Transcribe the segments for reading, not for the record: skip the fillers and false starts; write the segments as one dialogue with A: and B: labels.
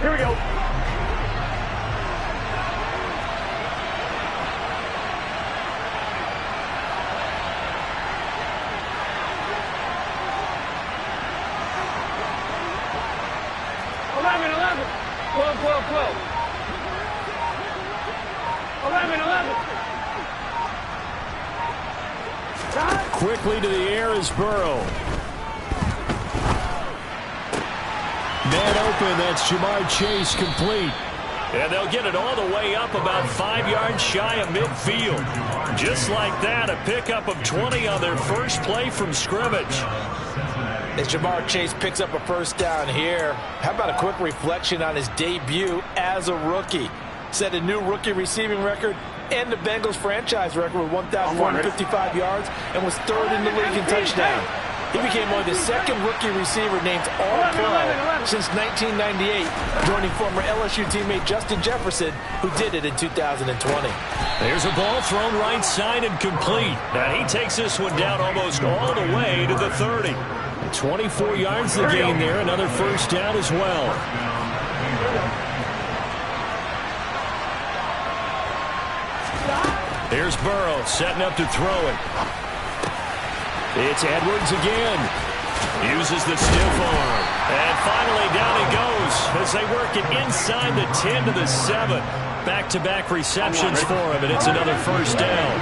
A: Here we go. 12, 12, 12. 11, 11.
B: Quickly to the air is Burrow. Man open, that's Jamar Chase complete.
C: And they'll get it all the way up about 5 yards shy of midfield. Just like that, a pickup of 20 on their first play from scrimmage.
D: As Jamar Chase picks up a first down here, how about a quick reflection on his debut as a rookie? Set a new rookie receiving record and the Bengals franchise record with 1,455 yards and was third in the league in touchdowns. He became only the second rookie receiver named All-Pro since 1998, joining former LSU teammate Justin Jefferson, who did it in 2020.
C: There's a ball thrown right side and complete. Now he takes this one down almost all the way to the 30.
B: 24 yards the gain there, another first down as well.
C: Here's Burrow setting up to throw it.
B: It's Edwards again.
C: Uses the stiff arm. And finally down he goes as they work it inside the 10 to the 7. Back-to-back receptions for him, and it's another first down.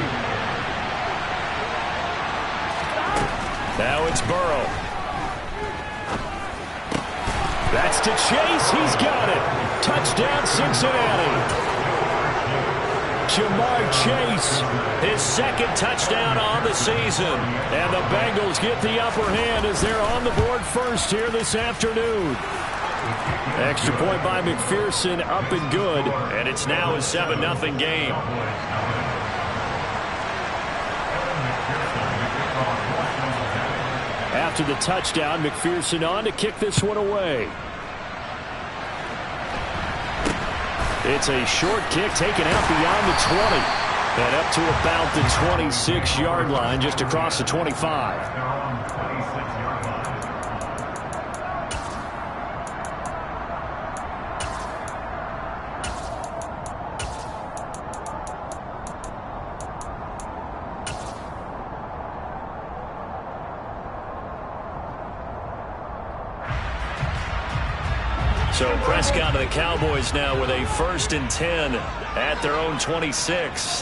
C: Now it's Burrow.
B: That's to Chase. He's got it. Touchdown, Cincinnati. Jamar Chase,
C: his second touchdown on the season.
B: And the Bengals get the upper hand as they're on the board first here this afternoon. Extra point by McPherson, up and good.
C: And it's now a 7-0 game.
B: After the touchdown, McPherson on to kick this one away. It's a short kick taken out beyond the 20. And up to about the 26-yard line, just across the 25.
C: So Prescott and the Cowboys now with a 1st and 10 at their own 26.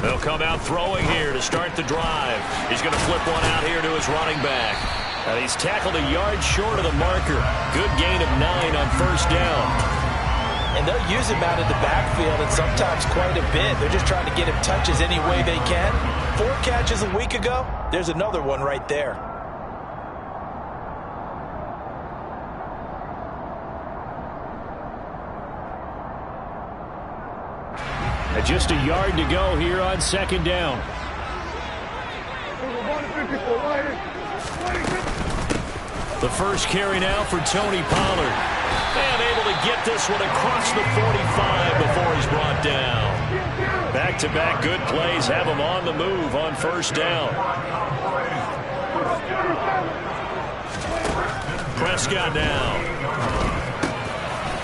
C: They'll come out throwing here to start the drive. He's going to flip one out here to his running back. And he's tackled a yard short of the marker. Good gain of 9 on first down.
D: And they'll use him out of the backfield, and sometimes quite a bit. They're just trying to get him touches any way they can. 4 catches a week ago. There's another one right there.
B: Just a yard to go here on 2nd down.
C: The first carry now for Tony Pollard. And able to get this one across the 45 before he's brought down. Back-to-back good plays have him on the move on first down. Prescott now.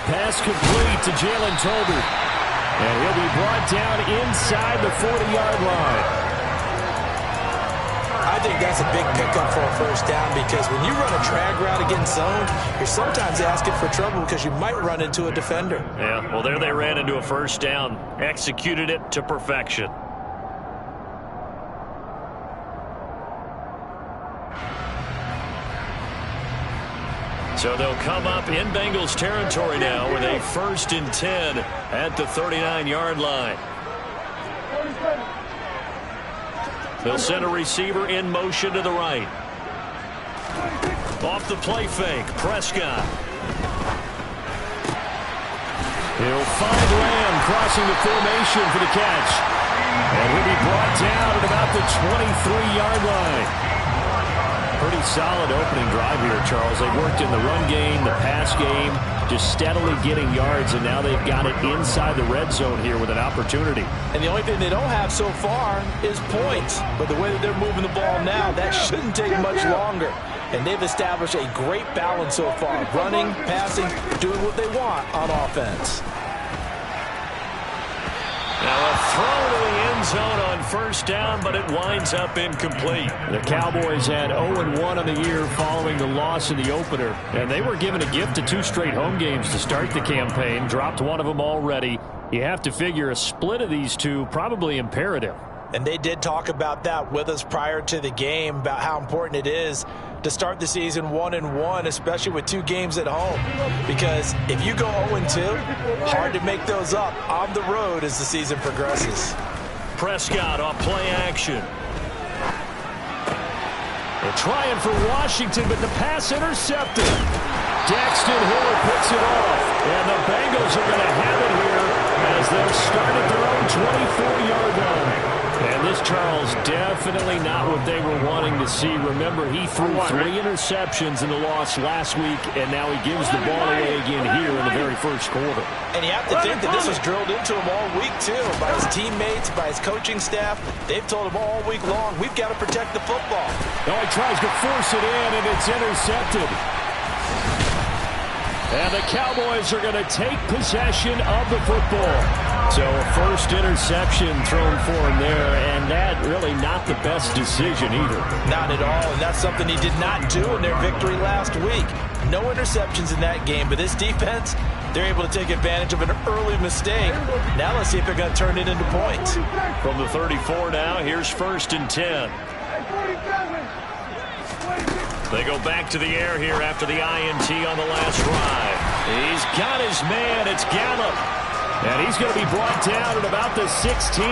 B: Pass complete to Jalen Tolbert. And he'll be brought down inside the 40-yard line.
D: I think that's a big pickup for a first down, because when you run a drag route against zone, you're sometimes asking for trouble because you might run into a defender.
C: Yeah, well, there they ran into a first down. Executed it to perfection. So they'll come up in Bengals territory now with a 1st and 10 at the 39-yard line. They'll send a receiver in motion to the right. Off the play fake, Prescott.
B: He'll find Lamb crossing the formation for the catch. And he'll be brought down at about the 23-yard line. Pretty solid opening drive here, Charles. They worked in the run game, the pass game, just steadily getting yards, and now they've got it inside the red zone here with an opportunity.
D: And the only thing they don't have so far is points. But the way that they're moving the ball now, that shouldn't take much longer. and they've established a great balance so far, running, passing, doing what they want on offense.
C: Now a throw to the end zone on first down, but it winds up incomplete.
B: The Cowboys had 0-1 on the year following the loss in the opener, and they were given a gift of 2 straight home games to start the campaign, dropped one of them already. You have to figure a split of these two probably imperative.
D: And they did talk about that with us prior to the game, about how important it is to start the season 1-1, especially with 2 games at home. Because if you go 0-2, hard to make those up on the road as the season progresses.
C: Prescott off play action.
B: They're trying for Washington, but the pass intercepted. Daxton Hill picks it off, and the Bengals are going to have it here as they'll start at their own 24-yard line. And this, Charles, definitely not what they were wanting to see. Remember, he threw 3 interceptions in the loss last week, and now he gives the ball away again here in the very first quarter.
D: And you have to think that this was drilled into him all week, too, by his teammates, by his coaching staff. They've told him all week long, we've got to protect the football.
B: Now he tries to force it in, and it's intercepted. And the Cowboys are going to take possession of the football. So a first interception thrown for him there, and that really not the best decision either.
D: Not at all, and that's something he did not do in their victory last week. No interceptions in that game, but this defense, they're able to take advantage of an early mistake. Now let's see if they're going to turn it into points.
C: From the 34 now, here's 1st and 10. They go back to the air here after the INT on the last drive. He's got his man. It's Gallup.
B: And he's going to be brought down at about the 16.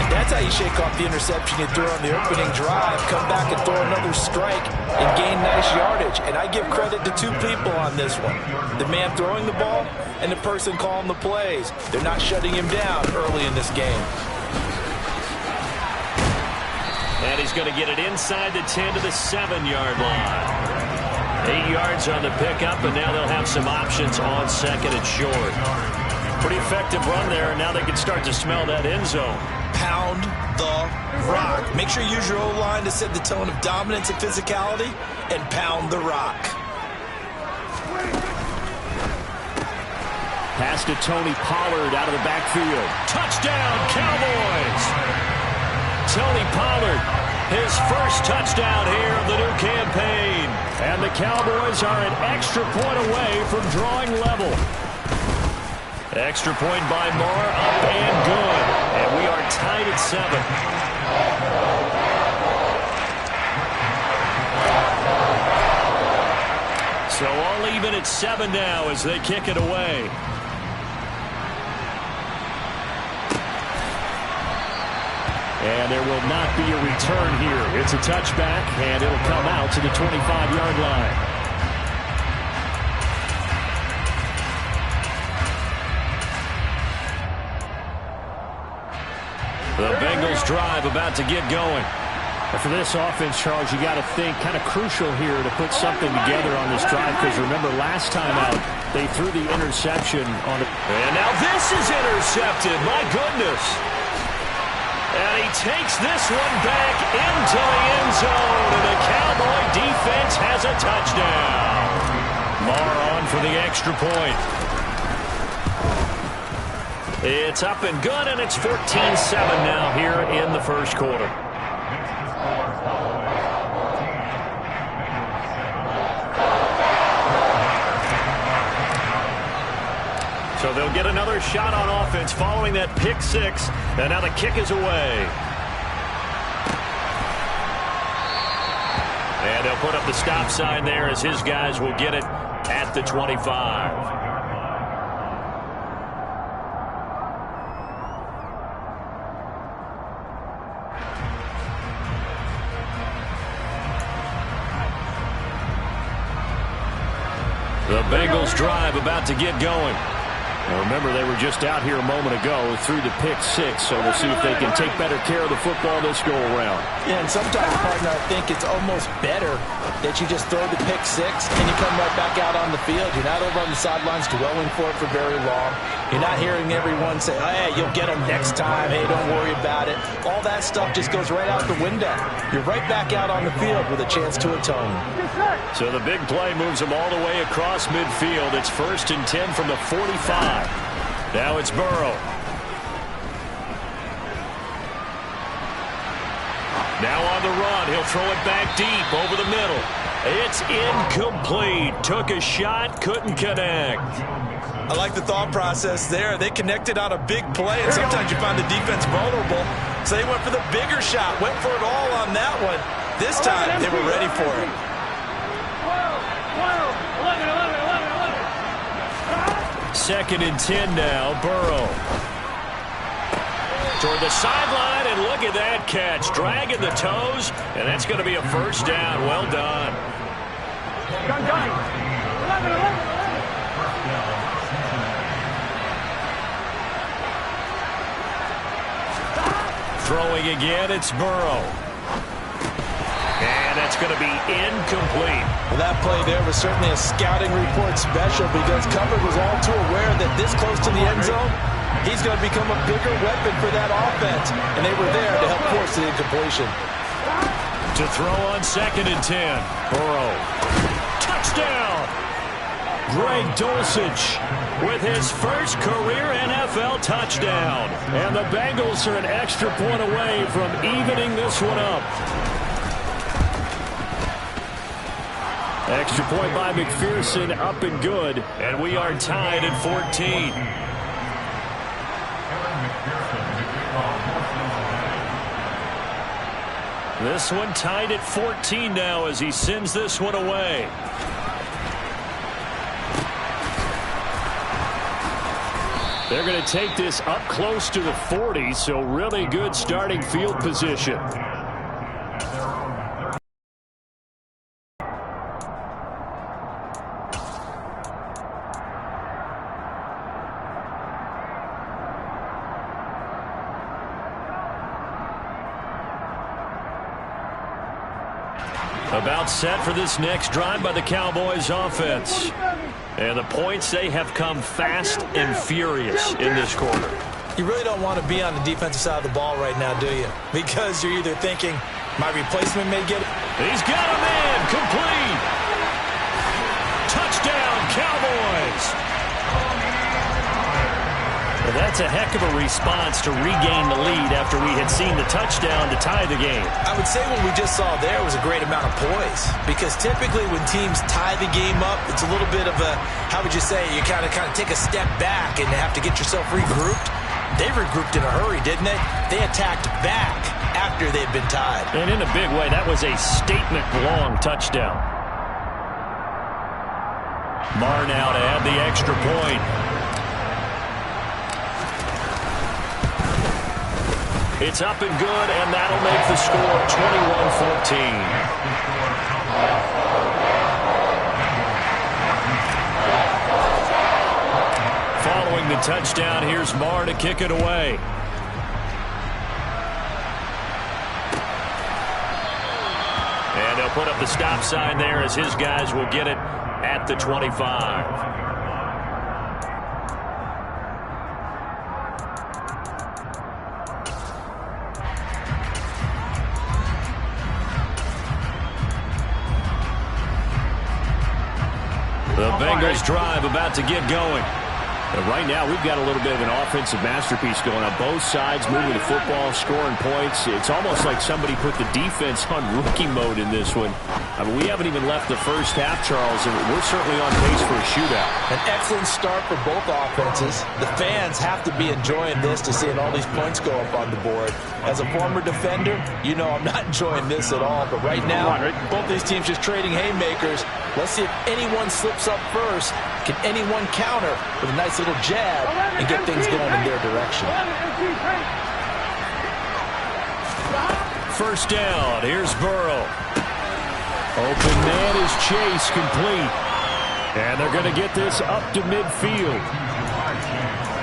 D: That's how you shake off the interception you threw on the opening drive, come back and throw another strike and gain nice yardage. And I give credit to 2 people on this one. The man throwing the ball and the person calling the plays. They're not shutting him down early in this game.
C: And he's going to get it inside the 10 to the 7-yard line. 8 yards on the pickup, and now they'll have some options on 2nd and short. Pretty effective run there, and now they can start to smell that end zone.
D: Pound the rock. Make sure you use your O-line to set the tone of dominance and physicality, and pound the rock.
B: Pass to Tony Pollard out of the backfield.
C: Touchdown, Cowboys! Tony Pollard, his first touchdown here of the new campaign.
B: And the Cowboys are an extra point away from drawing level.
C: Extra point by Moore, up and good. And we are tied at 7. So all even at 7 now as they kick it away.
B: And there will not be a return here. It's a touchback, and it'll come out to the 25-yard line.
C: The Bengals drive about to get going.
B: And for this offense, Charles, you got to think kind of crucial here to put something together on this drive, because remember last time out, they threw the interception on the...
C: And now this is intercepted. My goodness. And he takes this one back into the end zone, and the Cowboy defense has a touchdown. Moore on for the extra point. It's up and good, and it's 14-7 now here in the first quarter. So they'll get another shot on offense following that pick 6. And now the kick is away. And they'll put up the stop sign there as his guys will get it at the 25. The Bengals drive about to get going.
B: Now remember, they were just out here a moment ago through the pick six, so we'll see if they can take better care of the football this go-around.
D: Yeah, and sometimes, partner, I think it's almost better that you just throw the pick six and you come right back out on the field. You're not over on the sidelines dwelling for it for very long. You're not hearing everyone say, hey, you'll get them next time. Hey, don't worry about it. All that stuff just goes right out the window. You're right back out on the field with a chance to atone.
C: So the big play moves them all the way across midfield. It's 1st and 10 from the 45. Now it's Burrow. Now on the run. He'll throw it back deep over the middle. It's incomplete. Took a shot, couldn't connect.
D: I like the thought process there. They connected on a big play, and sometimes you find the defense vulnerable. So they went for the bigger shot, went for it all on that one. This time, they were ready for it.
C: 2nd and 10 now, Burrow. Toward the sideline, and look at that catch. Dragging the toes, and that's going to be a 1st down. Well done. Throwing again, it's Burrow. And that's going to be incomplete.
D: Well, that play there was certainly a scouting report special because Cover was all too aware that this close to the end zone, he's going to become a bigger weapon for that offense. And they were there to help force the incompletion.
C: To throw on 2nd and 10. Burrow. Touchdown! Greg Dulcich with his first career NFL touchdown. And the Bengals are an extra point away from evening this one up. Extra point by McPherson, up and good. And we are tied at 14. This one tied at 14 now as he sends this one away. They're going to take this up close to the 40, so really good starting field position. About set for this next drive by the Cowboys offense. And the points, they have come fast and furious in this quarter.
D: You really don't want to be on the defensive side of the ball right now, do you? Because you're either thinking, my replacement may get it.
C: He's got a man, complete. Touchdown, Cowboys. Well, that's a heck of a response to regain the lead after we had seen the touchdown to tie the game.
D: I would say what we just saw there was a great amount of poise. Because typically when teams tie the game up, it's a little bit of a, how would you say, you kind of take a step back and have to get yourself regrouped. They regrouped in a hurry, didn't they? They attacked back after they'd been tied.
C: And in a big way, that was a statement-long touchdown. Marr now to add the extra point. It's up and good, and that'll make the score 21-14. Following the touchdown, here's Marr to kick it away. And they'll put up the stop sign there as his guys will get it at the 25. The Bengals drive about to get going. But right now, we've got a little bit of an offensive masterpiece going on both sides, moving the football, scoring points. It's almost like somebody put the defense on rookie mode in this one. I mean, we haven't even left the first half, Charles, and we're certainly on pace for a shootout.
D: An excellent start for both offenses. The fans have to be enjoying this to seeing all these points go up on the board. As a former defender, you know I'm not enjoying this at all. But right now, both these teams just trading haymakers. Let's see if anyone slips up first. Can anyone counter with a nice little jab and get things going in their direction?
C: First down. Here's Burrow. Open man is Chase, complete. And they're going to get this up to midfield.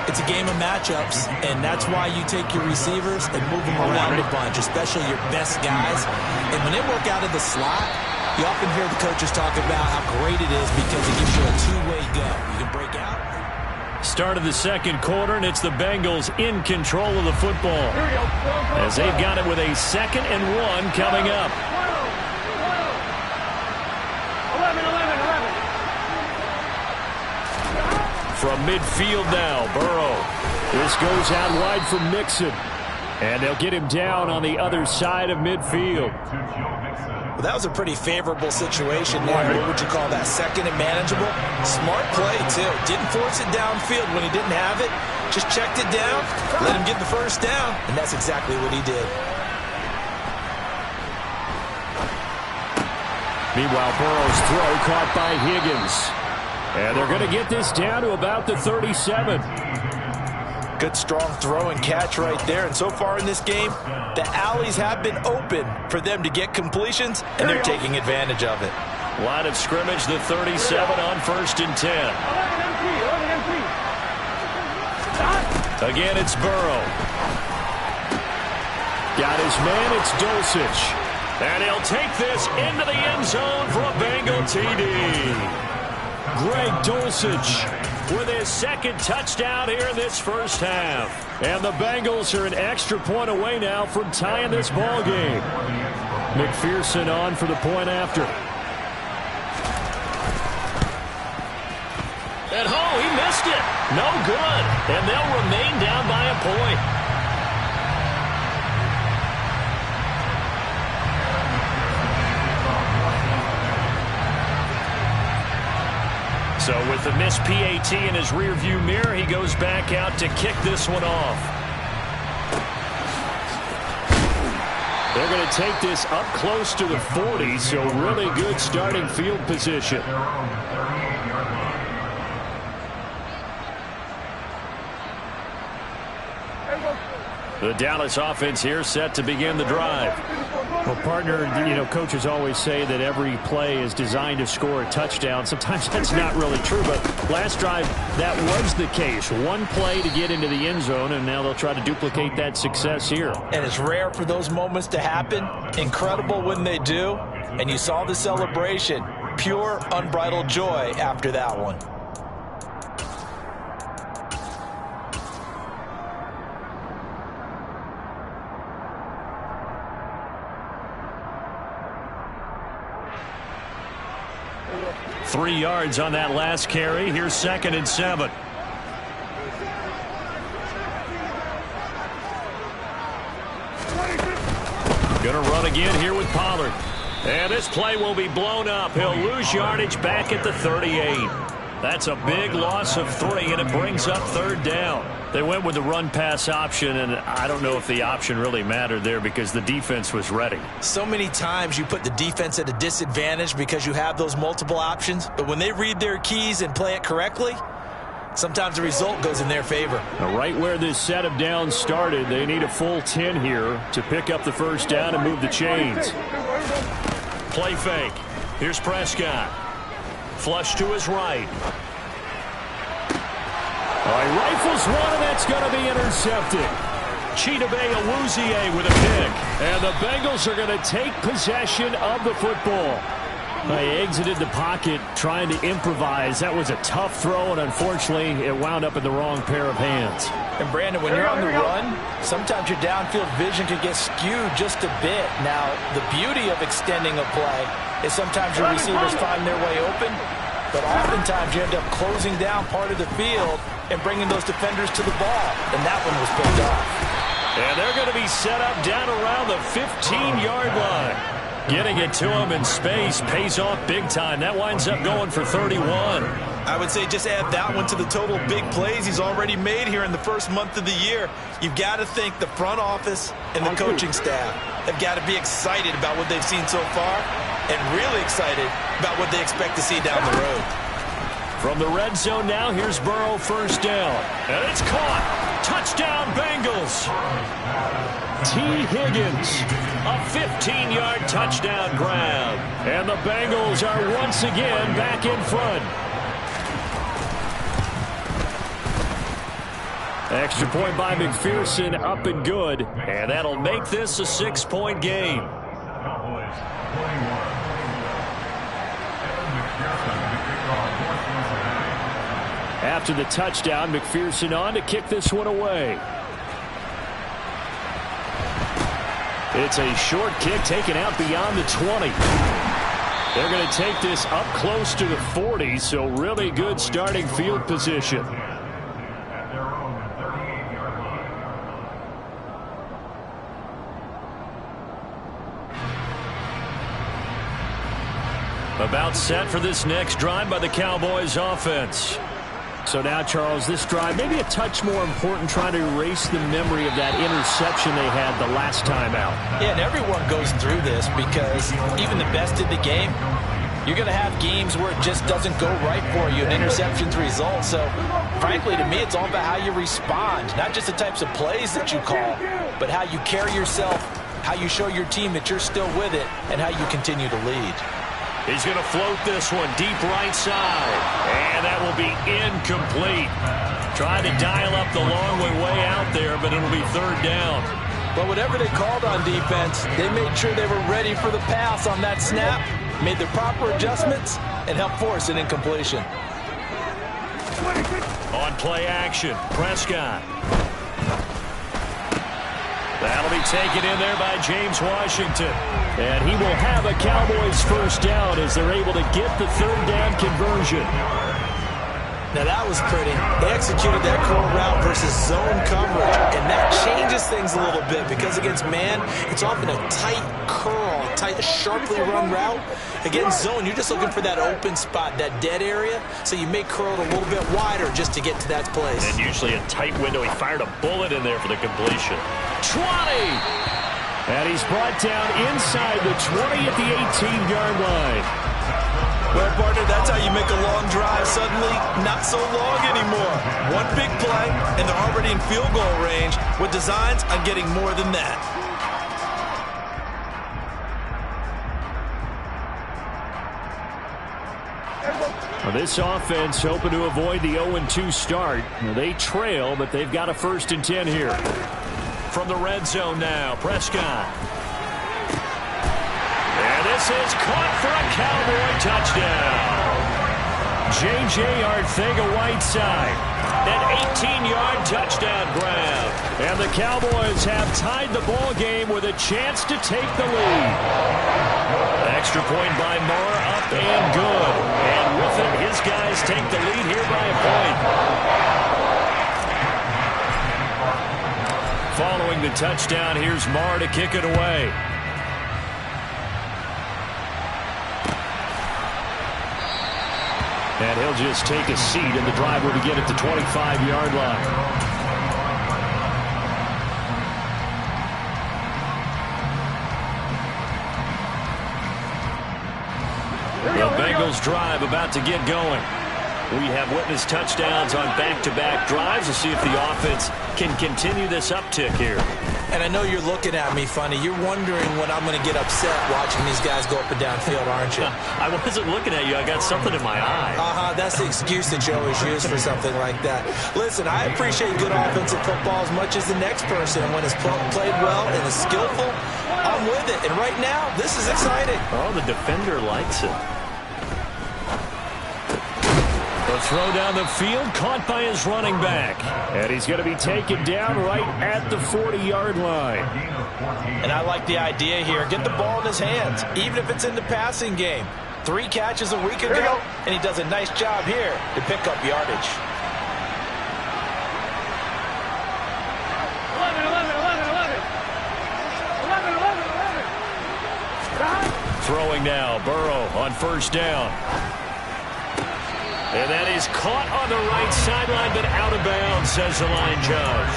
D: It's a game of matchups, and that's why you take your receivers and move them around a bunch, especially your best guys. And when they work out of the slot, you often hear the coaches talk about how great it is because it gives you a two-way go. You can break out.
C: Start of the second quarter, and it's the Bengals in control of the football as they've got it with a 2nd and 1 coming up.
A: 11.
C: From midfield now, Burrow.
B: This goes out wide for Mixon. And they'll get him down on the other side of midfield.
D: Well, that was a pretty favorable situation there. What would you call that? 2nd and manageable? Smart play, too. Didn't force it downfield when he didn't have it. Just checked it down, let him get the first down, and that's exactly what he did.
B: Meanwhile, Burrow's throw caught by Higgins. And they're going to get this down to about the 37.
D: Good, strong throw and catch right there. And so far in this game, the alleys have been open for them to get completions, and they're taking advantage of it.
C: Line of scrimmage, the 37 on 1st and 10. Again, it's Burrow.
B: Got his man, it's Dulcich.
C: And he'll take this into the end zone for a Bengal TD.
B: Greg Dulcich
C: with his 2nd touchdown here in this first half.
B: And the Bengals are an extra point away now from tying this ball game. McPherson on for the point after.
C: And he missed it. No good. And they'll remain down by a point. So with the missed PAT in his rearview mirror, he goes back out to kick this one off.
B: They're going to take this up close to the 40, so really good starting field position.
C: The Dallas offense here set to begin the drive.
B: Well, partner, coaches always say that every play is designed to score a touchdown. Sometimes that's not really true, but last drive, that was the case. One play to get into the end zone, and now they'll try to duplicate that success here.
D: And it's rare for those moments to happen. Incredible when they do. And you saw the celebration. Pure, unbridled joy after that one.
C: Three yards on that last carry. Here's 2nd and 7. Gonna run again here with Pollard. And this play will be blown up. He'll lose yardage back at the 38. That's a big loss of 3, and it brings up 3rd down. They went with the run-pass option, and I don't know if the option really mattered there because the defense was ready.
D: So many times you put the defense at a disadvantage because you have those multiple options, but when they read their keys and play it correctly, sometimes the result goes in their favor.
B: Now, right where this set of downs started, they need a full 10 here to pick up the first down and move the chains.
C: Play fake. Here's Prescott. Flush to his right.
B: He rifles one, and that's going to be intercepted.
C: Chidobe Awuzie with a pick.
B: And the Bengals are going to take possession of the football. They exited the pocket trying to improvise. That was a tough throw, and unfortunately, it wound up in the wrong pair of hands.
D: And, Brandon, when you're on the run, sometimes your downfield vision can get skewed just a bit. Now, the beauty of extending a play is sometimes your receivers find their way open, but oftentimes you end up closing down part of the field and bringing those defenders to the ball. And that one was picked off.
C: And they're going to be set up down around the 15-yard line. Getting it to him in space pays off big time. That winds up going for 31.
D: I would say just add that one to the total big plays he's already made here in the first month of the year. You've got to think the front office and the coaching staff have got to be excited about what they've seen so far and really excited about what they expect to see down the road.
C: From the red zone now, here's Burrow, first down. And it's caught. Touchdown, Bengals.
B: T. Higgins.
C: A 15-yard touchdown grab.
B: And the Bengals are once again back in front. Extra point by McPherson, up and good.
C: And that'll make this a 6-point game.
B: After the touchdown, McPherson on to kick this one away. It's a short kick taken out beyond the 20. They're going to take this up close to the 40, so really good starting field position.
C: About set for this next drive by the Cowboys offense.
B: So now, Charles, this drive maybe a touch more important, trying to erase the memory of that interception they had the last time out.
D: Yeah, and everyone goes through this because even the best in the game, you're going to have games where it just doesn't go right for you, and interceptions result. So, frankly, to me, it's all about how you respond, not just the types of plays that you call, but how you carry yourself, how you show your team that you're still with it, and how you continue to lead.
C: He's going to float this one deep right side. And that will be incomplete. Trying to dial up the long way out there, but it'll be third down.
D: But whatever they called on defense, they made sure they were ready for the pass on that snap, made the proper adjustments, and helped force an incompletion.
C: On play action, Prescott. That'll be taken in there by James Washington.
B: And he will have a Cowboys first down as they're able to get the third down conversion.
D: Now that was pretty. They executed that curl route versus zone coverage, and that changes things a little bit because against man, it's often a tight curl, tight, sharply run route. Against zone, you're just looking for that open spot, that dead area, so you may curl it a little bit wider just to get to that place.
C: And usually a tight window. He fired a bullet in there for the completion.
B: 20! And he's brought down inside the 20 at the 18-yard line.
D: Well, partner, that's how you make a long drive suddenly not so long anymore. One big play, and they're already in field goal range with designs on getting more than that.
B: Well, this offense hoping to avoid the 0-2 start. They trail, but they've got a 1st and 10 here.
C: From the red zone now, Prescott. And this is caught for a Cowboy touchdown. J.J. Arcega-Whiteside. An 18-yard touchdown grab.
B: And the Cowboys have tied the ball game with a chance to take the lead.
C: Extra point by Moore, up and good. And with it, his guys take the lead here by a point. Following the touchdown, here's Moore to kick it away.
B: And he'll just take a seat, and the drive will begin at the 25-yard line.
C: The Bengals drive about to get going. We have witnessed touchdowns on back-to-back drives. We'll see if the offense can continue this uptick here.
D: And I know you're looking at me funny. You're wondering when I'm going to get upset watching these guys go up and down field, aren't you?
C: I wasn't looking at you. I got something in my eye.
D: That's the excuse that you always use for something like that. Listen, I appreciate good offensive football as much as the next person. And when it's played well and is skillful, I'm with it. And right now, this is exciting.
C: Oh, the defender likes it.
B: The throw down the field, caught by his running back. And he's going to be taken down right at the 40-yard line.
D: And I like the idea here. Get the ball in his hands, even if it's in the passing game. 3 catches a week ago, and he does a nice job here to pick up yardage.
A: 11.
C: Throwing now, Burrow on first down. And that is caught on the right sideline, but out of bounds, says the line judge.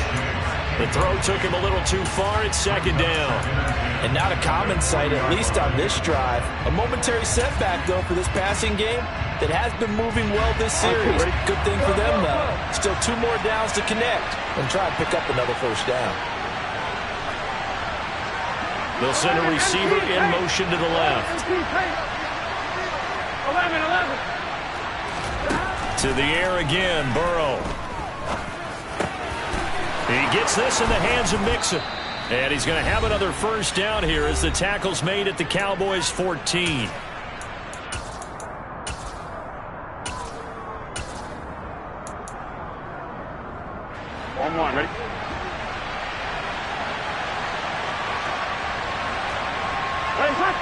C: The throw took him a little too far. It's second down.
D: And not a common sight, at least on this drive. A momentary setback, though, for this passing game that has been moving well this series. Good thing for them, though. Still 2 more downs to connect and try and pick up another first down.
C: They'll send a receiver in motion to the left.
A: 11.
C: To the air again, Burrow. He gets this in the hands of Mixon. And he's going to have another first down here as the tackle's made at the Cowboys' 14.
A: On 1, ready? Ready, set.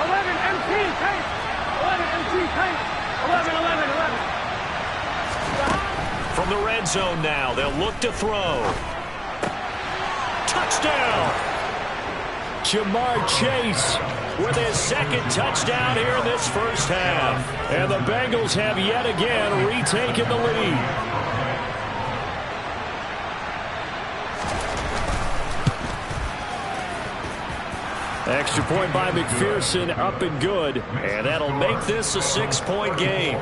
A: 11 MT, tight. 11 MT, tight. 11, 11, 11.
C: From the red zone now, they'll look to throw. Touchdown! Jamar Chase with his second touchdown here in this first half. And the Bengals have yet again retaken the lead. Extra point by McPherson, up and good. And that'll make this a 6-point game.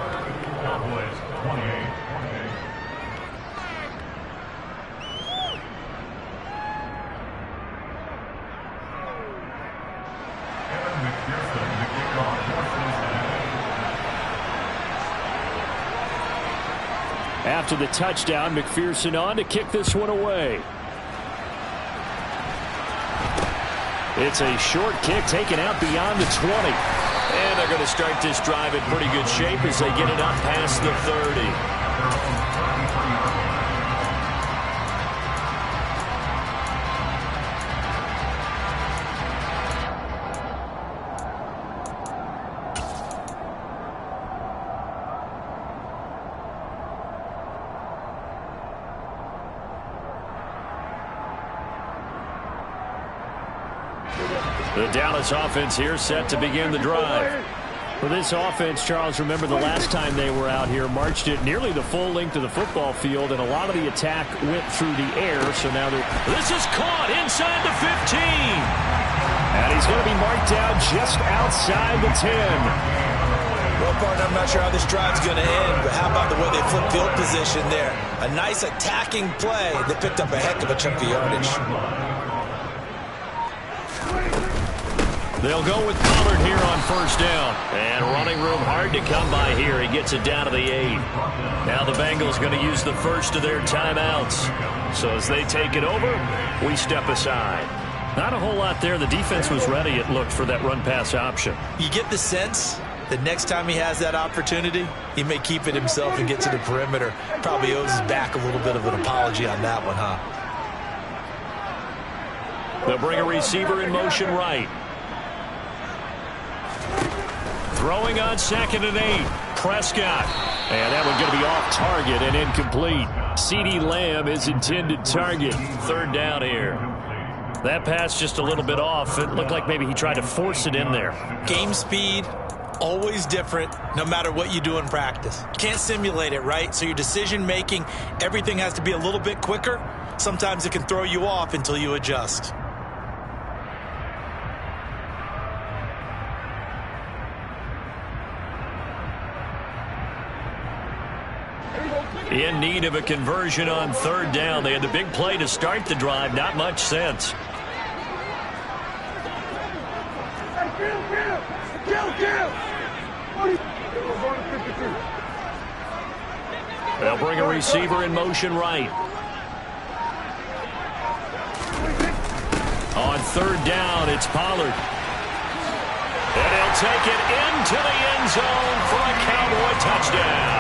C: After the touchdown, McPherson on to kick this one away. It's a short kick taken out beyond the 20. And they're going to start this drive in pretty good shape as they get it up past the 30. The Dallas offense here set to begin the drive. For this offense, Charles, remember the last time they were out here, marched it nearly the full length of the football field, and a lot of the attack went through the air. So now this is caught inside the 15. And he's going to be marked down just outside the 10.
D: Well, partner, I'm not sure how this drive's going to end, but how about the way they flip field position there? A nice attacking play that picked up a heck of a chunk of yardage.
C: They'll go with Pollard here on first down. And running room hard to come by here. He gets it down to the 8. Now the Bengals going to use the first of their timeouts. So as they take it over, we step aside. Not a whole lot there. The defense was ready, it looked, for that run-pass option.
D: You get the sense that next time he has that opportunity, he may keep it himself and get to the perimeter. Probably owes his back a little bit of an apology on that one, huh?
C: They'll bring a receiver in motion right. Throwing on 2nd and 8. Prescott. And that one going to be off target and incomplete. CeeDee Lamb is intended target. 3rd down here. That pass just a little bit off. It looked like maybe he tried to force it in there.
D: Game speed, always different, no matter what you do in practice. You can't simulate it, right? So your decision making, everything has to be a little bit quicker. Sometimes it can throw you off until you adjust.
C: In need of a conversion on 3rd down. They had the big play to start the drive. Not much sense. They'll bring a receiver in motion right. On 3rd down, it's Pollard. And he'll take it into the end zone for a Cowboy touchdown.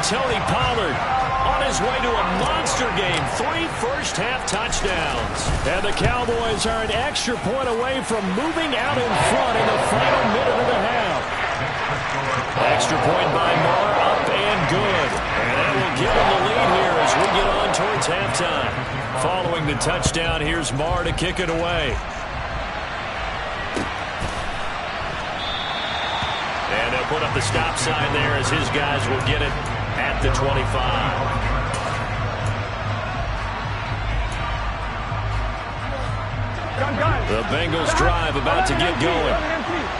C: Tony Pollard on his way to a monster game. 3 first-half touchdowns. And the Cowboys are an extra point away from moving out in front in the final minute of the half. Extra point by Marr, up and good. And that will give him the lead here as we get on towards halftime. Following the touchdown, here's Marr to kick it away. And they'll put up the stop sign there as his guys will get it at the 25. The Bengals drive about to get going.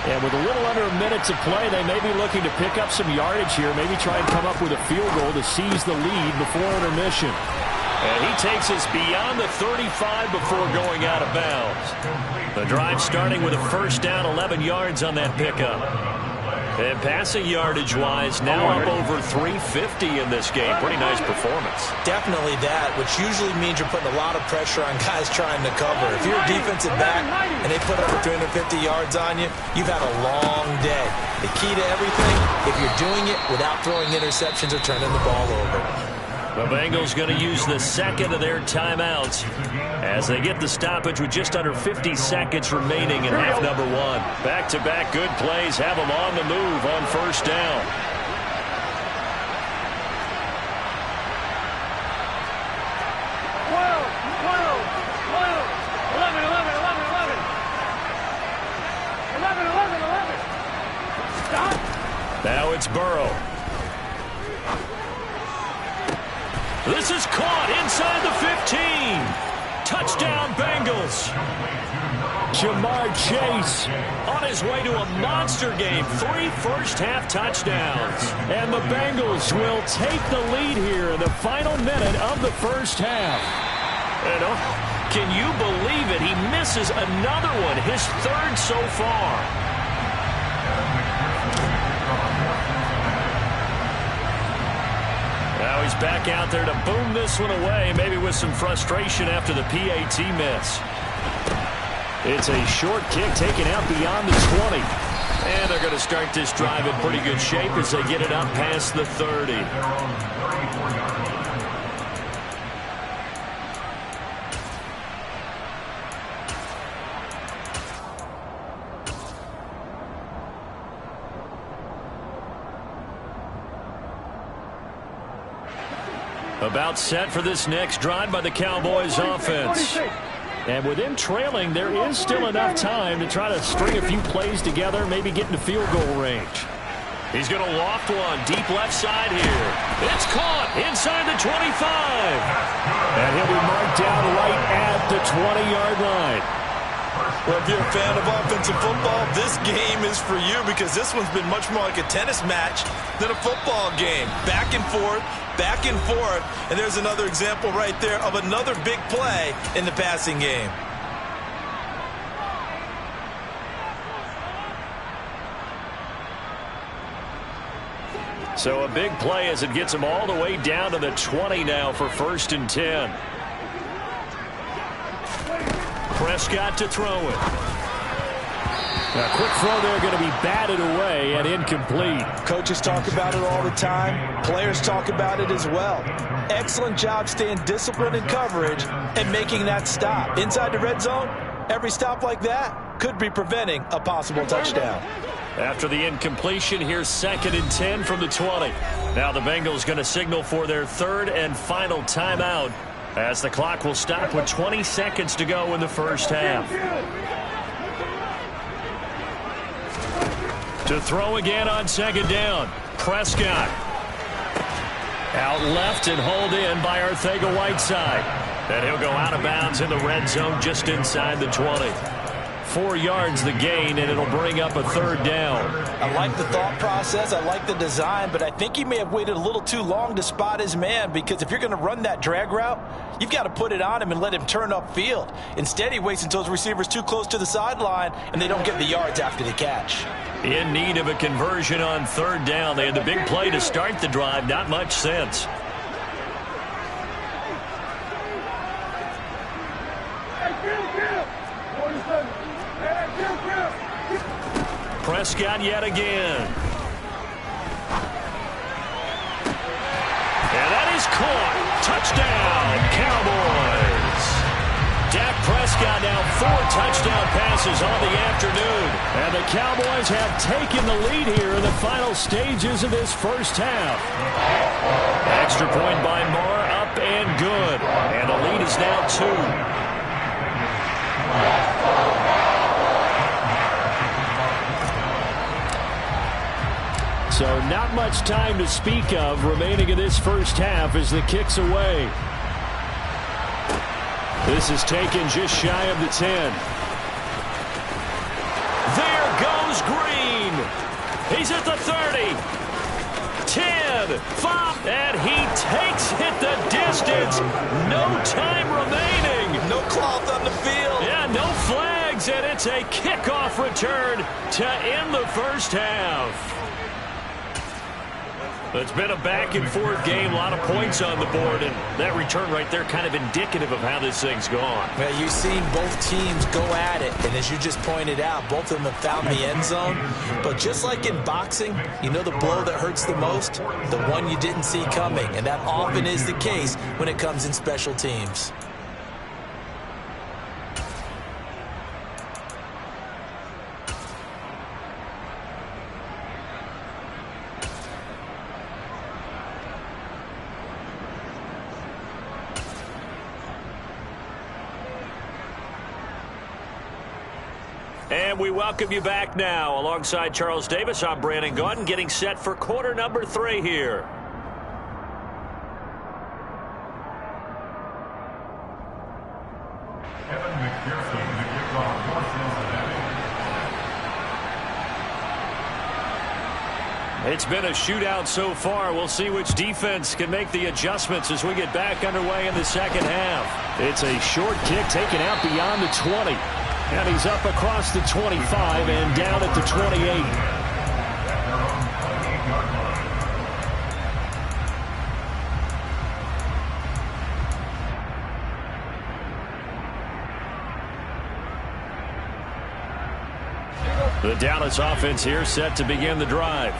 C: And with a little under a minute to play, they may be looking to pick up some yardage here, maybe try and come up with a field goal to seize the lead before intermission. And he takes us beyond the 35 before going out of bounds. The drive starting with a first down, 11 yards on that pickup. And passing yardage-wise, now up over 350 in this game. Pretty nice performance.
D: Definitely that, which usually means you're putting a lot of pressure on guys trying to cover. If you're a defensive back and they put over 350 yards on you, you've had a long day. The key to everything, if you're doing it without throwing interceptions or turning the ball over.
C: The Bengals going to use the second of their timeouts as they get the stoppage with just under 50 seconds remaining in half number one. Back-to-back good plays have them on the move on first down. Now it's Burrow. This is caught inside the 15. Touchdown, Bengals.
B: Jamar Chase
C: On his way to a monster game. 3 first-half touchdowns.
B: and the Bengals will take the lead here in the final minute of the first half.
C: And can you believe it? He misses another one, his third so far. Now he's back out there to boom this one away, maybe with some frustration after the PAT miss.
B: It's a short kick taken out beyond the 20.
C: And they're going to start this drive in pretty good shape as they get it up past the 30. About set for this next drive by the Cowboys offense.
B: And with them trailing, there is still enough time to try to string a few plays together, maybe get into field goal range.
C: He's going to loft one deep left side here. It's caught inside the 25.
B: And he'll be marked down right at the 20-yard line.
D: Well, if you're a fan of offensive football, this game is for you because this one's been much more like a tennis match than a football game. Back and forth, and there's another example right there of another big play in the passing game.
C: So a big play as it gets him all the way down to the 20 now for 1st and 10. Prescott to throw it.
B: A quick throw there going to be batted away and incomplete.
D: Coaches talk about it all the time. Players talk about it as well. Excellent job staying disciplined in coverage and making that stop. Inside the red zone, every stop like that could be preventing a possible touchdown.
C: After the incompletion, here's 2nd and 10 from the 20. Now the Bengals going to signal for their 3rd and final timeout as the clock will stop with 20 seconds to go in the first half. To throw again on 2nd down. Prescott. Out left and hauled in by Arcega-Whiteside. And he'll go out of bounds in the red zone just inside the 20. 4 yards the gain, and it'll bring up a 3rd down.
D: I like the thought process. I like the design, but I think he may have waited a little too long to spot his man because if you're going to run that drag route, you've got to put it on him and let him turn upfield. Instead, he waits until his receiver's too close to the sideline, and they don't get the yards after the catch.
C: In need of a conversion on 3rd down. They had the big play to start the drive. Not much sense. Prescott yet again. And that is caught. Touchdown, Cowboys. Dak Prescott now 4 touchdown passes on the afternoon.
B: And the Cowboys have taken the lead here in the final stages of this first half.
C: Extra point by Moore, up and good. And the lead is now 2.
B: So not much time to speak of remaining in this first half as the kick's away. This is taken just shy of the 10.
C: There goes Green. He's at the 30. 10, 5, and he takes it the distance. No time remaining.
D: No cloth on the field.
C: Yeah, no flags. swings, and it's a kickoff return to end the first half. It's been a back-and-forth game, a lot of points on the board, and that return right there kind of indicative of how this thing's gone.
D: Well, you've seen both teams go at it, and as you just pointed out, both of them have found the end zone. But just like in boxing, you know the blow that hurts the most? The one you didn't see coming, and that often is the case when it comes in special teams.
C: And we welcome you back now. Alongside Charles Davis, I'm Brandon Gaudin, getting set for quarter number 3 here. It's been a shootout so far. We'll see which defense can make the adjustments as we get back underway in the second half.
B: It's a short kick taken out beyond the 20. And he's up across the 25 and down at the 28.
C: The Dallas offense here set to begin the drive.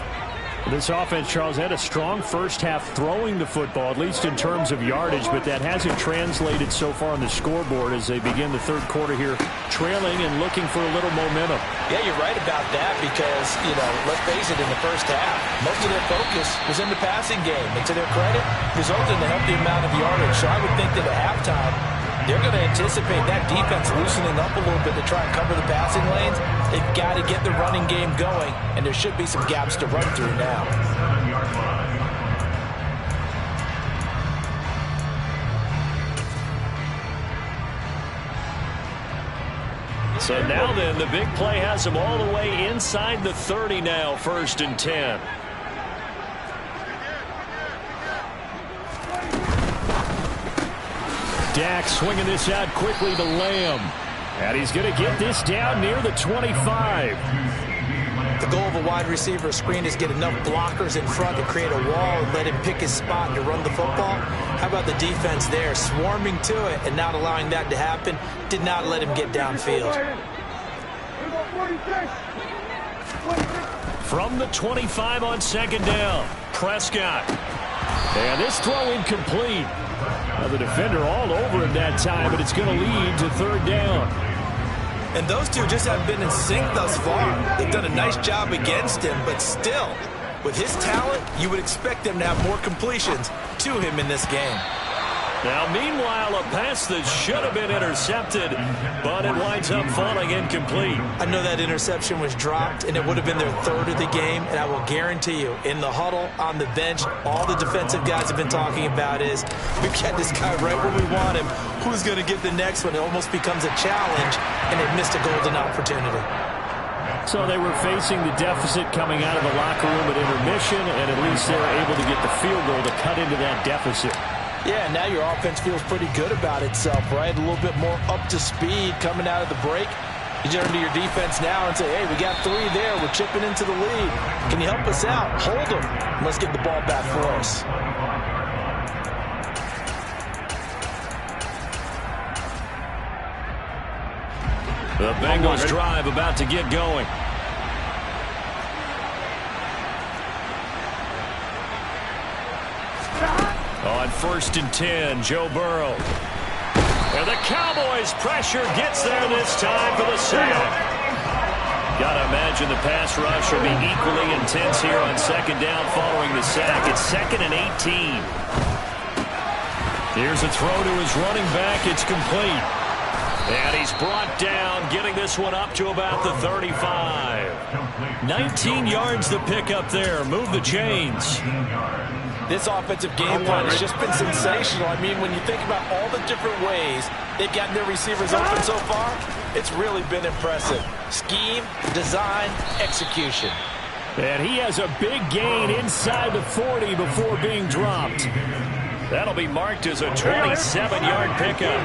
B: This offense, Charles, had a strong first half throwing the football, at least in terms of yardage, but that hasn't translated so far on the scoreboard as they begin the third quarter here, trailing and looking for a little momentum.
D: Yeah, you're right about that because, let's face it, in the first half, most of their focus was in the passing game. And to their credit, resulted in a healthy amount of yardage. So I would think that at halftime, they're going to anticipate that defense loosening up a little bit to try and cover the passing lanes. They've got to get the running game going, and there should be some gaps to run through now.
C: So now then, the big play has them all the way inside the 30 now, 1st and 10.
B: Dak swinging this out quickly to Lamb. And he's going to get this down near the 25.
D: The goal of a wide receiver screen is get enough blockers in front to create a wall and let him pick his spot to run the football. How about the defense there, swarming to it and not allowing that to happen? Did not let him get downfield.
C: From the 25 on 2nd down, Prescott.
B: And this throw incomplete. Now the defender all over him that time, but it's going to lead to 3rd down.
D: And those two just haven't been in sync thus far. They've done a nice job against him, but still, with his talent, you would expect them to have more completions to him in this game.
C: Now, meanwhile, a pass that should have been intercepted, but it winds up falling incomplete.
D: I know that interception was dropped, and it would have been their 3rd of the game, and I will guarantee you, in the huddle, on the bench, all the defensive guys have been talking about is, we've got this guy right where we want him. Who's going to get the next one? It almost becomes a challenge, and they missed a golden opportunity.
B: So they were facing the deficit coming out of the locker room at intermission, and at least they were able to get the field goal to cut into that deficit.
D: Yeah, now your offense feels pretty good about itself, right? A little bit more up to speed coming out of the break. You turn to your defense now and say, hey, we got 3 there. We're chipping into the lead. Can you help us out? Hold them. Let's get the ball back for us.
C: The Bengals drive about to get going. On 1st and 10, Joe Burrow. And the Cowboys' pressure gets there this time for the sack. Got to imagine the pass rush will be equally intense here on 2nd down following the sack. It's 2nd and 18. Here's a throw to his running back. It's complete. And he's brought down, getting this one up to about the 35. 19 yards to pick up there. Move the chains.
D: This offensive game plan has just been sensational. I mean, when you think about all the different ways they've gotten their receivers open so far, it's really been impressive. Scheme, design, execution.
B: And he has a big gain inside the 40 before being dropped.
C: That'll be marked as a 27-yard pickup.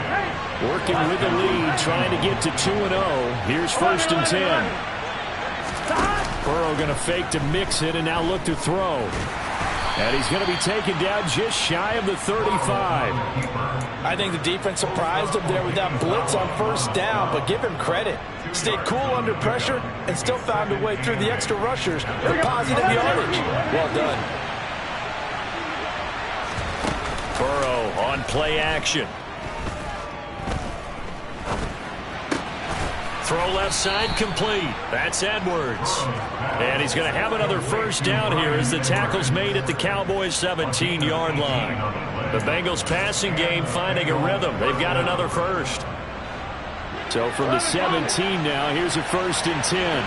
B: Working with the lead, trying to get to 2-0. Here's 1st and 10. Burrow going to fake to mix it and now look to throw. And he's going to be taken down just shy of the 35.
D: I think the defense surprised him there with that blitz on 1st down, but give him credit. Stayed cool under pressure and still found a way through the extra rushers for positive yardage. Well done.
C: Burrow on play action. Throw left side complete. That's Edwards. And he's going to have another 1st down here as the tackle's made at the Cowboys' 17-yard line. The Bengals passing game finding a rhythm. They've got another 1st.
B: So from the 17 now, here's a 1st and 10.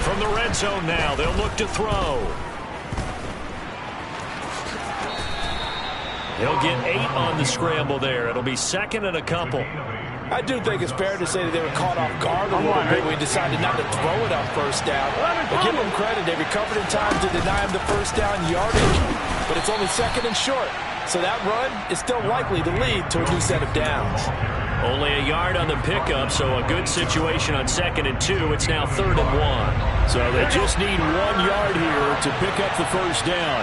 C: From the red zone now, they'll look to throw. He'll get 8 on the scramble there. It'll be 2nd and a couple.
D: I do think it's fair to say that they were caught off guard a little bit when we decided not to throw it on 1st down. But give them credit. They recovered in time to deny him the 1st down yardage. But it's only 2nd and short. So that run is still likely to lead to a new set of downs.
C: Only a yard on the pickup, so a good situation on 2nd and 2. It's now 3rd and 1.
B: So they just need 1 yard here to pick up the 1st down.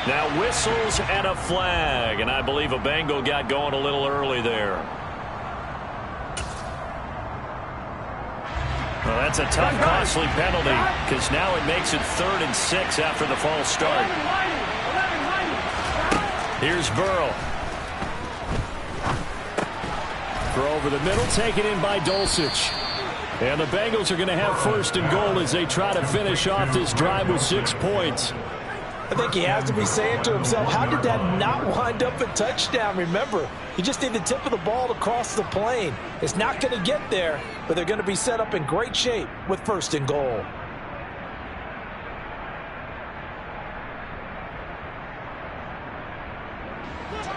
C: Now whistles and a flag, and I believe a Bengal got going a little early there. Well, that's a tough, costly penalty because now it makes it 3rd and 6 after the false start. Here's Burrow.
B: Throw over the middle, taken in by Dulcich. And the Bengals are going to have 1st and goal as they try to finish off this drive with 6 points.
D: I think he has to be saying to himself, how did that not wind up a touchdown? Remember, you just need the tip of the ball to cross the plane. It's not going to get there, but they're going to be set up in great shape with 1st and goal.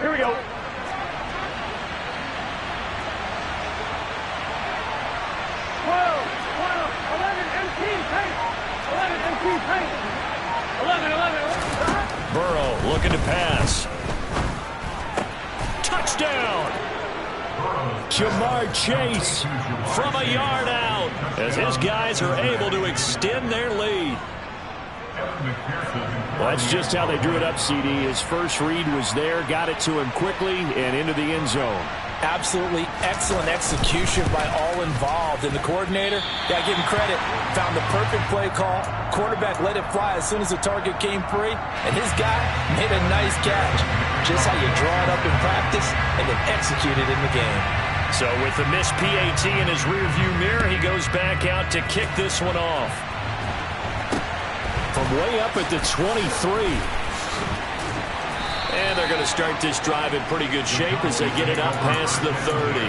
A: Here we go. 11.
C: Burrow looking to pass. Touchdown!
B: Jamar Chase
C: from a yard out as his guys are able to extend their lead.
B: Well, that's just how they drew it up, CD. His first read was there, got it to him quickly, and into the end zone.
D: Absolutely excellent execution by all involved. And the coordinator, yeah, give him credit, found the perfect play call. Quarterback let it fly as soon as the target came free, and his guy made a nice catch. Just how you draw it up in practice and then execute it in the game.
C: So with the missed PAT in his rearview mirror, he goes back out to kick this one off.
B: From way up at the 23.
C: And they're going to start this drive in pretty good shape as they get it up past the 30.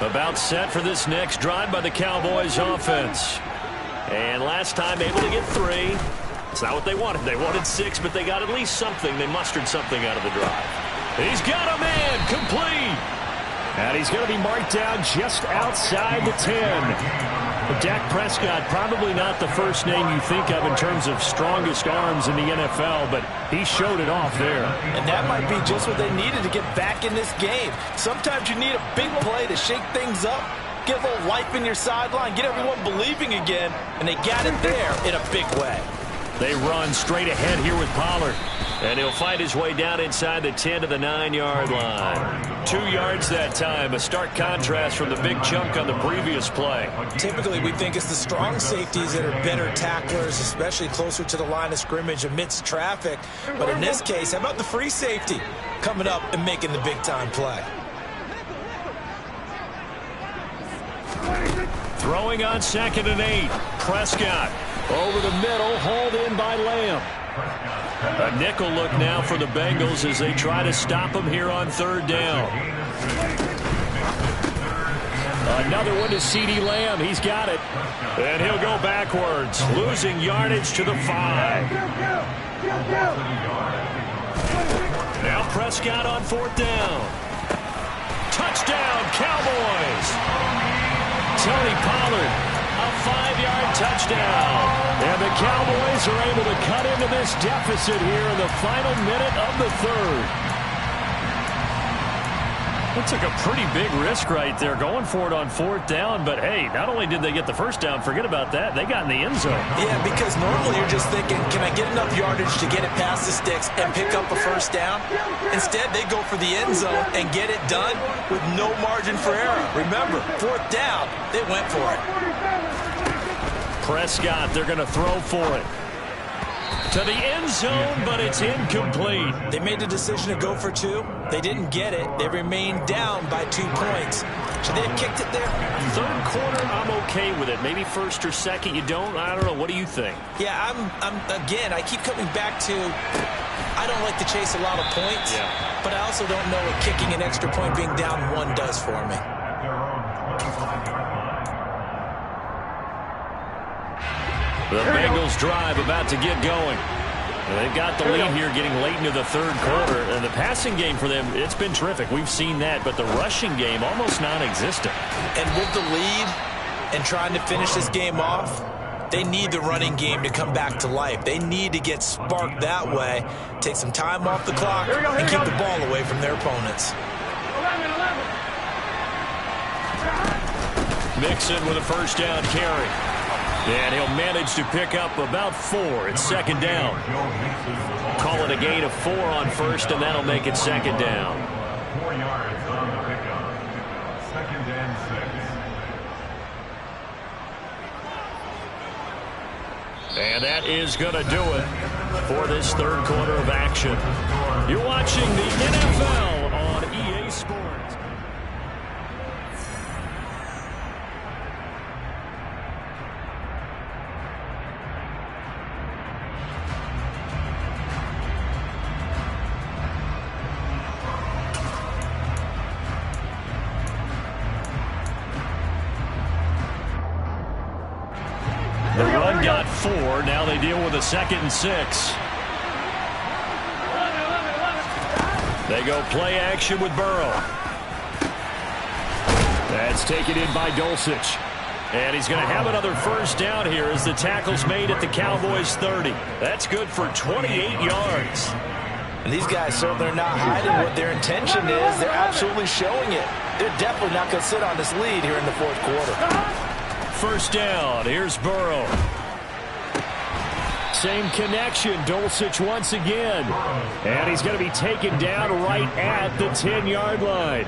C: About set for this next drive by the Cowboys offense. And last time able to get 3. It's not what they wanted. They wanted 6, but they got at least something. They mustered something out of the drive. He's got a man complete.
B: And he's going to be marked down just outside the 10. But Dak Prescott, probably not the first name you think of in terms of strongest arms in the NFL, but he showed it off there.
D: And that might be just what they needed to get back in this game. Sometimes you need a big play to shake things up, get a little life in your sideline, get everyone believing again, and they got it there in a big way.
C: They run straight ahead here with Pollard. And he'll find his way down inside the 10 to the 9-yard line. 2 yards that time. A stark contrast from the big chunk on the previous play.
D: Typically, we think it's the strong safeties that are better tacklers, especially closer to the line of scrimmage amidst traffic. But in this case, how about the free safety coming up and making the big-time play?
C: Throwing on 2nd and 8. Prescott over the middle, hauled in by Lamb. A nickel look now for the Bengals as they try to stop him here on 3rd down.
B: Another one to CeeDee Lamb. He's got it.
C: And he'll go backwards, losing yardage to the 5. Now Prescott on 4th down. Touchdown, Cowboys. Tony Pollard, a 5-yard touchdown. And the Cowboys are able to cut into this deficit here in the final minute of the third. It took a pretty big risk right there going for it on 4th down, but hey, not only did they get the first down, forget about that, they got in the end zone.
D: Yeah, because normally you're just thinking, can I get enough yardage to get it past the sticks and pick up a first down? Instead, they go for the end zone and get it done with no margin for error. Remember, 4th down, they went for it.
C: Prescott, they're going to throw for it. To the end zone, but it's incomplete.
D: They made the decision to go for 2. They didn't get it. They remained down by 2 points. Should they have kicked it there?
C: Third quarter, I'm okay with it. Maybe first or second, you don't. I don't know. What do you think?
D: Yeah, again, I keep coming back to I don't like to chase a lot of points, but I also don't know what kicking an extra point being down 1 does for me.
C: The Bengals drive about to get going. They've got the lead here getting late into the third quarter. And the passing game for them, it's been terrific. We've seen that. But the rushing game, almost non-existent.
D: And with the lead and trying to finish this game off, they need the running game to come back to life. They need to get sparked that way, take some time off the clock, and keep the ball away from their opponents.
A: 11.
C: Mixon with a first down carry. And he'll manage to pick up about 4. It's 2nd down. Call it a gain of 4 on first, and that'll make it 2nd down.
A: 4 yards on the pickup. 2nd and 6.
C: And that is going to do it for this third quarter of action. You're watching the NFL on EA Sports. The run got 4. Now they deal with a 2nd and 6. They go play action with Burrow. That's taken in by Dulcich. And he's going to have another first down here as the tackle's made at the Cowboys 30. That's good for 28 yards.
D: And these guys certainly are not hiding what their intention is. They're absolutely showing it. They're definitely not going to sit on this lead here in the fourth quarter.
C: First down. Here's Burrow. Same connection. Dulcich once again. And he's going to be taken down right at the 10-yard line.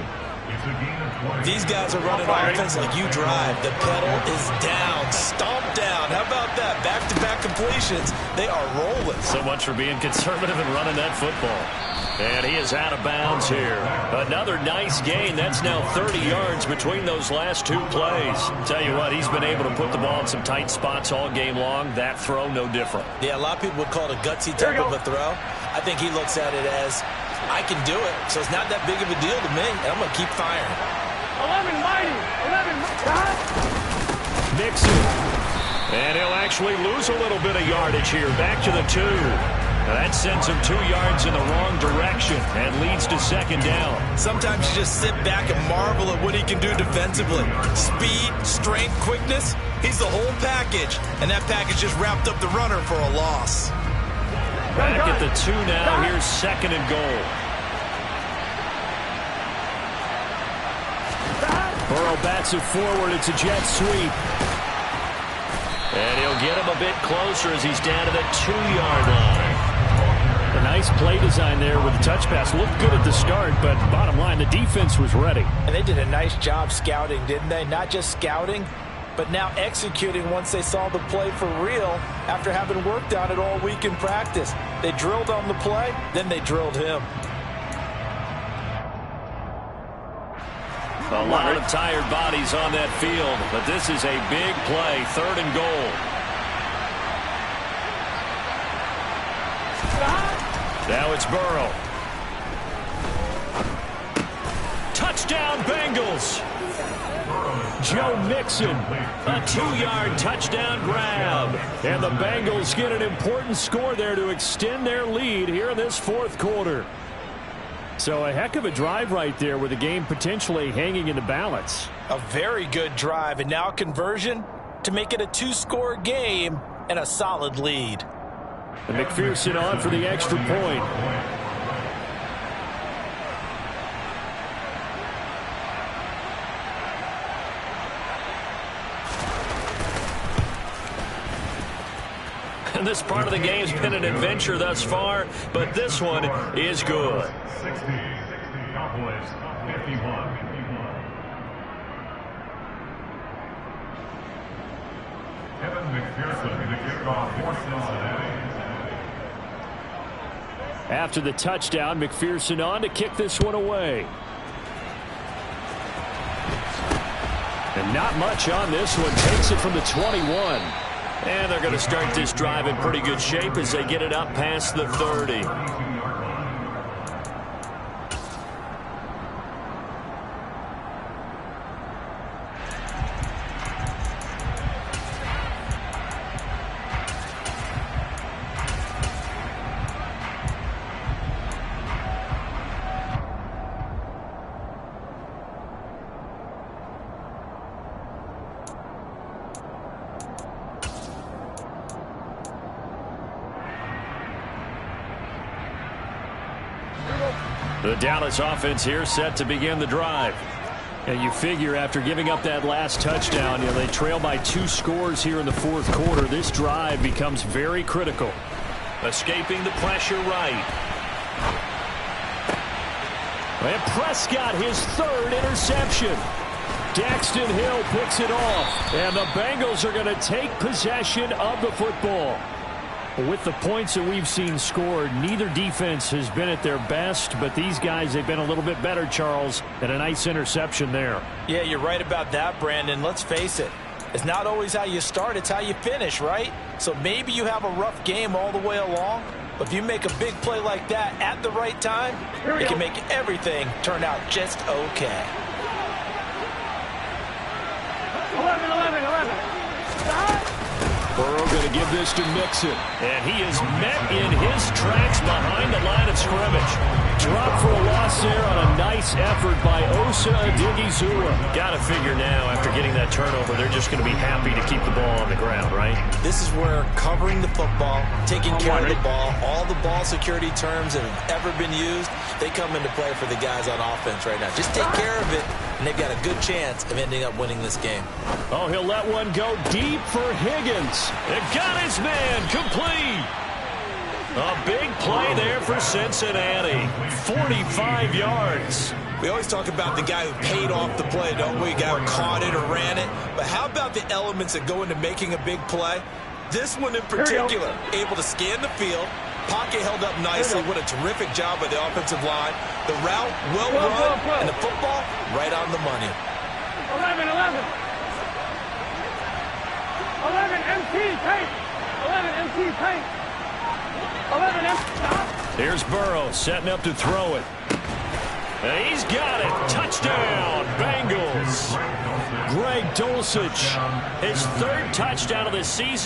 D: These guys are running offense like you drive. The pedal is down. Stomp down. How about that? Back-to-back completions. They are rolling.
C: So much for being conservative and running that football. And he is out of bounds here. Another nice gain. That's now 30 yards between those last 2 plays. Tell you what, he's been able to put the ball in some tight spots all game long. That throw, no different.
D: Yeah, a lot of people would call it a gutsy type of a throw. I think he looks at it as, I can do it, so it's not that big of a deal to me, and I'm going to keep firing.
A: 11 mighty. 11.
C: Mixon. And he'll actually lose a little bit of yardage here. Back to the 2. That sends him 2 yards in the wrong direction and leads to 2nd down.
D: Sometimes you just sit back and marvel at what he can do defensively. Speed, strength, quickness, he's the whole package. And that package just wrapped up the runner for a loss.
C: Back at the 2 now. Here's 2nd and goal. Burrow bats it forward. It's a jet sweep. And he'll get him a bit closer as he's down to the 2-yard line. A nice play design there with the touch pass. Looked good at the start, but bottom line, the defense was ready.
D: And they did a nice job scouting, didn't they? Not just scouting, but now executing once they saw the play for real after having worked on it all week in practice. They drilled on the play, then they drilled him.
C: A lot of tired bodies on that field, but this is a big play, 3rd and goal. Now it's Burrow. Touchdown, Bengals.
B: Joe Mixon,
C: A 2-yard touchdown grab.
B: and the Bengals get an important score there to extend their lead here in this fourth quarter. So a heck of a drive right there with the game potentially hanging in the balance.
D: A very good drive, and now conversion to make it a 2-score game and a solid lead.
B: And McPherson on for the extra point.
C: And this part of the game's been an adventure thus far, but this one is good.
A: 60, Cowboys, 51. Kevin McPherson, the kickoff for Cincinnati.
B: After the touchdown, McPherson on to kick this one away. And not much on this one. Takes it from the 21.
C: And they're going to start this drive in pretty good shape as they get it up past the 30. The Dallas offense here set to begin the drive.
B: And you figure after giving up that last touchdown, they trail by 2 scores here in the fourth quarter. This drive becomes very critical.
C: Escaping the pressure right.
B: And Prescott, his 3rd interception. Daxton Hill picks it off. And the Bengals are going to take possession of the football. With the points that we've seen scored, neither defense has been at their best, but these guys, they've been a little bit better, Charles, and a nice interception there.
D: Yeah, you're right about that, Brandon. Let's face it. It's not always how you start, it's how you finish, right? So maybe you have a rough game all the way along, but if you make a big play like that at the right time, it can make everything turn out just okay.
A: 11. Stop.
B: Burrow going to give this to Mixon.
C: And he is met in his tracks behind the line of scrimmage.
B: Drop for a loss there on a nice effort by Osa Odighizuwa.
C: Got to figure now, after getting that turnover, they're just going to be happy to keep the ball on the ground, right?
D: This is where covering the football, taking care of the ball, all the ball security terms that have ever been used, they come into play for the guys on offense right now. Just take care of it, and they've got a good chance of ending up winning this game.
B: Oh, he'll let one go deep for Higgins.
C: It got his man complete. A big play there for Cincinnati. 45 yards.
D: We always talk about the guy who paid off the play, don't we? The guy who caught it or ran it. But how about the elements that go into making a big play? This one in particular, able to scan the field. Pocket held up nicely. What a terrific job by the offensive line. The route, well run, and the football, right on the money.
A: 11 MT tape. 11 MT tape. 11 MT. Stop.
C: Here's Burrow setting up to throw it. And he's got it. Touchdown, Bengals.
B: Greg Dulcich,
C: His 3rd touchdown of the season.